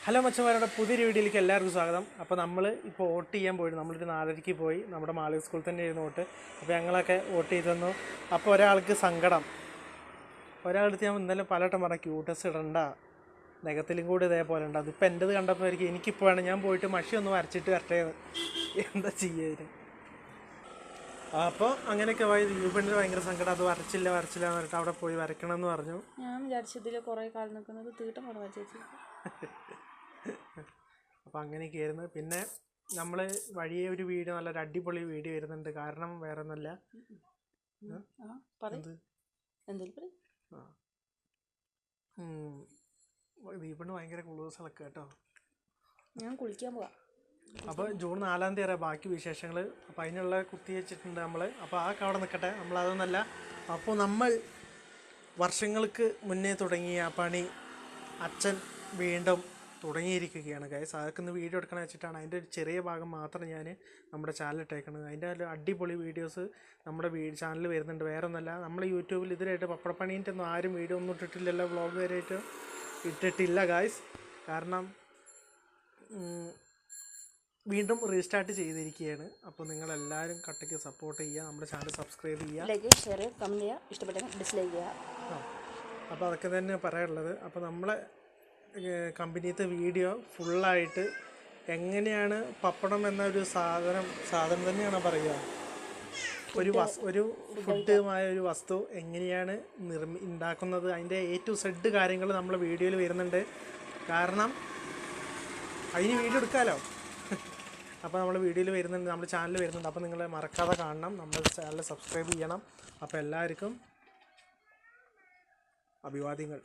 Hello മച്ചന്മാരുടെ പുതിയൊരു വീഡിയോയിലേക്ക് എല്ലാവർക്കും സ്വാഗതം. അപ്പോൾ നമ്മൾ ഇപ്പോൾ വോട്ട് ചെയ്യാൻ പോയിട്ട് നമ്മളൊരു 4:30 പോയി. നമ്മുടെ മാളി സ്കൂളിൽ തന്നെ ഇരുന്ന് വോട്ട്. അപ്പോൾ ഞങ്ങളൊക്കെ വോട്ട് ചെയ്ത് തന്നു. അപ്പോൾ ഒരാൾക്ക് സങ്കടം, ഒരാളടുത്ത് ഞാൻ ഇന്നലെ പലവട്ടം പറഞ്ഞ ക്യൂട്ടസ് ഇടണ്ട, നഖത്തിലും കൂടി ഇതേപോലെ ഉണ്ട്. അതിപ്പോൾ എൻ്റെത് കണ്ടപ്പോൾ എനിക്കിപ്പോൾ വേണം ഞാൻ പോയിട്ട് മഷി ഒന്ന് വരച്ചിട്ട് വരട്ടെ, എന്താ ചെയ്യുക. അപ്പോൾ അങ്ങനെയൊക്കെ പോയി. യൂപണിന് ഭയങ്കര സങ്കടം, അത് വരച്ചില്ല എന്ന് പറഞ്ഞിട്ട് അവിടെ പോയി വരയ്ക്കണം എന്ന് പറഞ്ഞു. ഞാൻ വിചാരിച്ചതിൽ കുറേ കാലം നിൽക്കുന്നത് തീട്ടം കൊണ്ട് വരച്ചു. അപ്പോൾ അങ്ങനെയൊക്കെയായിരുന്നു. പിന്നെ നമ്മൾ വഴിയെ ഒരു വീഡിയോ, നല്ലൊരു അടിപൊളി വീഡിയോ വരുന്നുണ്ട്. കാരണം വേറെ ഒന്നുമല്ല, ദീപണ് ഭയങ്കര കുളൂസളൊക്കെ കേട്ടോ. ഞാൻ കുളിക്കാൻ പോവാം. അപ്പോൾ ജൂൺ 4-ാം തീയതി വരെ ബാക്കി വിശേഷങ്ങൾ. അപ്പോൾ അതിനുള്ള കുത്തി വെച്ചിട്ടുണ്ട് നമ്മൾ. അപ്പോൾ ആ അവിടെ നിൽക്കട്ടെ, നമ്മളതൊന്നല്ല. അപ്പോൾ നമ്മൾ വർഷങ്ങൾക്ക് മുന്നേ തുടങ്ങിയ പണി അച്ഛൻ വീണ്ടും തുടങ്ങിയിരിക്കുകയാണ് ഗൈസ്. അതൊക്കെ ഒന്ന് വീഡിയോ എടുക്കണം വെച്ചിട്ടാണ്. അതിൻ്റെ ഒരു ചെറിയ ഭാഗം മാത്രം ഞാൻ നമ്മുടെ ചാനൽ ഇട്ടേക്കുന്നത്. അതിൻ്റെ ഒരു അടിപൊളി വീഡിയോസ് നമ്മുടെ ചാനലിൽ വരുന്നുണ്ട്. വേറെ ഒന്നുമല്ല, നമ്മൾ യൂട്യൂബിൽ ഇതിലായിട്ട് പപ്പടപ്പണീൻ്റെ ഒന്നും ആരും വീഡിയോ ഒന്നും ഇട്ടിട്ടില്ലല്ലോ, വ്ളോഗ് വരെയായിട്ട് ഇട്ടിട്ടില്ല ഗൈസ്. കാരണം വീണ്ടും റീസ്റ്റാർട്ട് ചെയ്തിരിക്കുകയാണ്. അപ്പോൾ നിങ്ങളെല്ലാവരും കട്ടയ്ക്ക് സപ്പോർട്ട് ചെയ്യുക, നമ്മുടെ ചാനൽ സബ്സ്ക്രൈബ് ചെയ്യുക, ലൈക്ക് ഷെയർ കമൻറ്റ് ചെയ്യുക, ഇഷ്ടപ്പെട്ടെങ്കിൽ ഡിസ്ലൈക്ക് ചെയ്യുക. അപ്പോൾ അതൊക്കെ തന്നെ പറയാനുള്ളത്. അപ്പോൾ നമ്മളെ കമ്പനിയത്തെ വീഡിയോ ഫുള്ളായിട്ട് എങ്ങനെയാണ് പപ്പടം എന്ന ഒരു സാധനം തന്നെയാണ് പറയുക, ഒരു ഫുഡുമായ ഒരു വസ്തു എങ്ങനെയാണ് ഉണ്ടാക്കുന്നത്, അതിൻ്റെ A to Z കാര്യങ്ങൾ നമ്മൾ വീഡിയോയിൽ വരുന്നുണ്ട്. കാരണം അതിന് വീഡിയോ എടുക്കാമല്ലോ. അപ്പോൾ നമ്മൾ വീഡിയോയിൽ വരുന്നുണ്ട്, നമ്മുടെ ചാനൽ വരുന്നുണ്ട്. അപ്പോൾ നിങ്ങൾ മറക്കാതെ കാണണം, നമ്മുടെ ചാനൽ സബ്സ്ക്രൈബ് ചെയ്യണം. അപ്പോൾ എല്ലാവർക്കും അഭിവാദ്യങ്ങൾ.